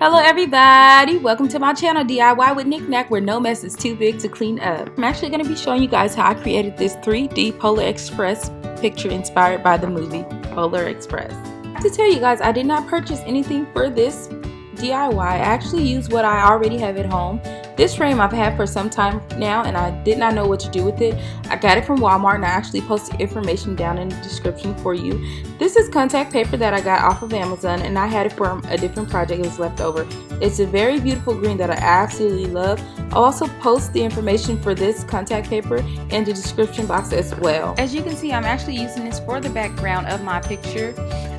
Hello everybody, welcome to my channel DIY with Knick-Knack, where no mess is too big to clean up. I'm actually going to be showing you guys how I created this 3D Polar Express picture inspired by the movie Polar Express. I have to tell you guys, I did not purchase anything for this DIY. I actually used what I already have at home. This frame I've had for some time now and I did not know what to do with it. I got it from Walmart and I actually posted information down in the description for you. This is contact paper that I got off of Amazon and I had it for a different project. It was left over. It's a very beautiful green that I absolutely love. I'll also post the information for this contact paper in the description box as well. As you can see, I'm actually using this for the background of my picture.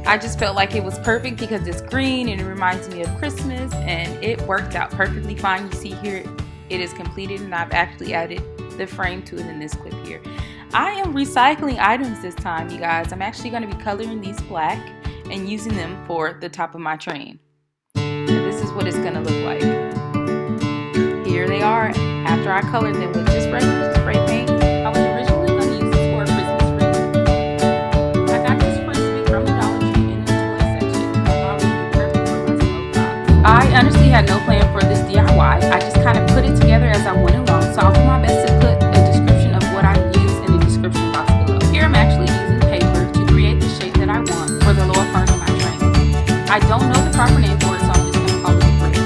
I just felt like it was perfect because it's green and it reminds me of Christmas, and it worked out perfectly fine. You see here it is completed and I've actually added the frame to it in this clip here. I am recycling items this time, you guys. I'm actually going to be coloring these black and using them for the top of my train. And this is what it's going to look like. Here they are after I colored them with just regular spray paint. I was originally going to use this for a Christmas wreath. I got this Frisbee from the Dollartree in the toy section. I thought it would be perfect for my smoke box. I honestly had no plan for this DIY. I just kind of put it together as I went along, so I'll do my best to put a description of what I use in the description box below. Here I'm actually using paper to create the shape that I want for the lower part of my train. I don't know the proper name for it, so I'm just going to call it a brick.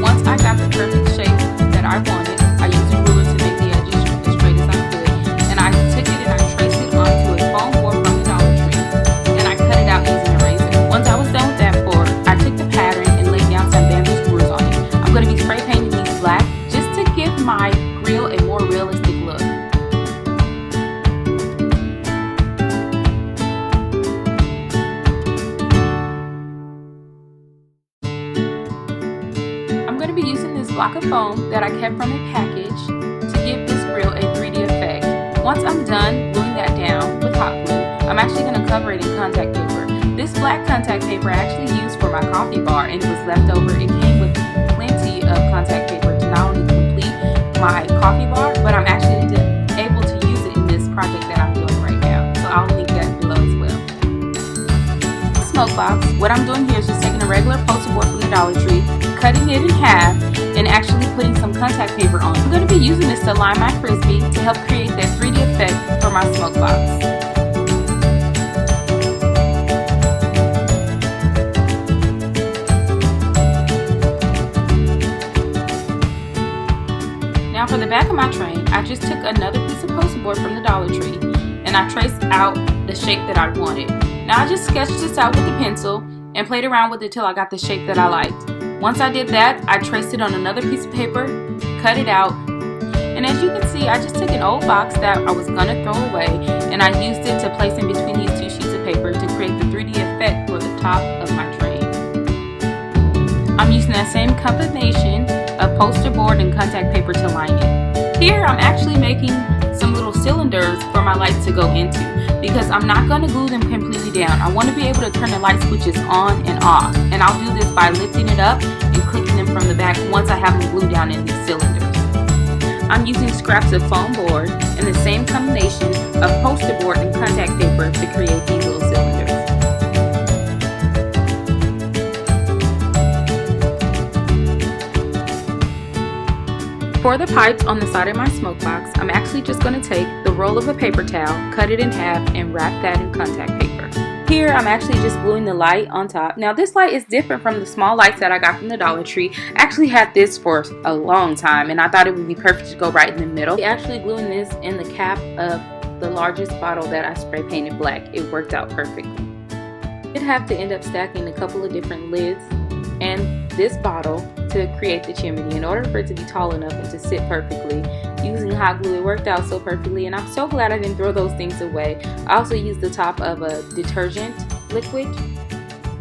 Once I got the perfect shape that I wanted, I used a ruler to make the edges as straight as I could, and I took it and I traced it onto a foam board from the Dollar Tree, and I cut it out using a razor. Once I was done with that board, I took the pattern and laid down some bamboo screws on it. I'm going to be spray painting these black just to give my grill a more realistic look. I'm going to be using this block of foam that I kept from a package to give this grill a 3D effect. Once I'm done gluing that down with hot glue, I'm actually going to cover it in contact paper. This black contact paper I actually used for my coffee bar and it was left over. It came with plenty of contact paper to not only complete my coffee bar, but I'm actually able to use it in this project that I'm doing right now. So I'll link that below as well. Smoke box, what I'm doing here is just taking a regular poster board from the Dollar Tree, cutting it in half, and actually putting some contact paper on. I'm going to be using this to line my Frisbee to help create that 3D effect for my smoke box. Now for the back of my train, I just took another piece of poster board from the Dollar Tree and I traced out the shape that I wanted. Now I just sketched this out with a pencil and played around with it till I got the shape that I liked. Once I did that, I traced it on another piece of paper, cut it out, and as you can see, I just took an old box that I was going to throw away and I used it to place in between these two sheets of paper to create the 3D effect for the top of my train. I'm using that same combination of poster board and contact paper to line it. Here I'm actually making some little cylinders for my lights to go into because I'm not going to glue them completely down. I want to be able to turn the light switches on and off, and I'll do this by lifting it up and clicking them from the back once I have them glued down in these cylinders. I'm using scraps of foam board and the same combination of poster board and contact paper to create these little cylinders. For the pipes on the side of my smoke box, I'm actually just going to take the roll of a paper towel, cut it in half, and wrap that in contact paper. Here I'm actually just gluing the light on top. Now this light is different from the small lights that I got from the Dollar Tree. I actually had this for a long time and I thought it would be perfect to go right in the middle. Actually gluing this in the cap of the largest bottle that I spray painted black. It worked out perfectly. I did have to end up stacking a couple of different lids and this bottle to create the chimney. In order for it to be tall enough and to sit perfectly, using hot glue, it worked out so perfectly, and I'm so glad I didn't throw those things away. I also used the top of a detergent liquid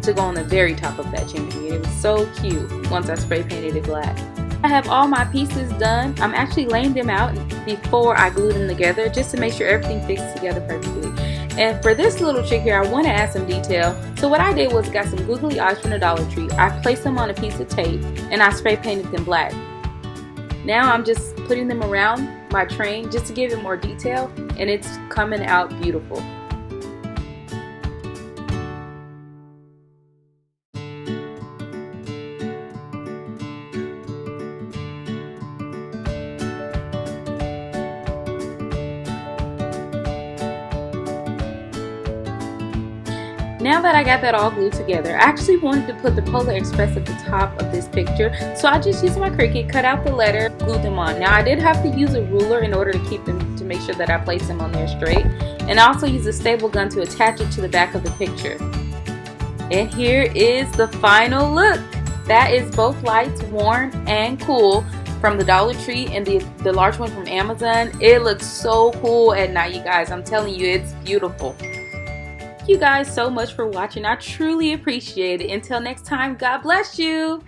to go on the very top of that chimney, and it was so cute once I spray painted it black. I have all my pieces done. I'm actually laying them out before I glue them together just to make sure everything fits together perfectly. And for this little trick here, I want to add some detail. So what I did was got some googly eyes from the Dollar Tree. I placed them on a piece of tape and I spray painted them black. Now I'm just putting them around my train just to give it more detail, and it's coming out beautiful. Now that I got that all glued together, I actually wanted to put the Polar Express at the top of this picture, so I just used my Cricut, cut out the letter, glued them on. Now I did have to use a ruler in order to keep them, to make sure that I placed them on there straight, and I also used a staple gun to attach it to the back of the picture. And here is the final look. That is both lights, warm and cool, from the Dollar Tree and the large one from Amazon. It looks so cool at night, you guys. I'm telling you, it's beautiful. Thank you guys so much for watching. I truly appreciate it. Until next time, God bless you.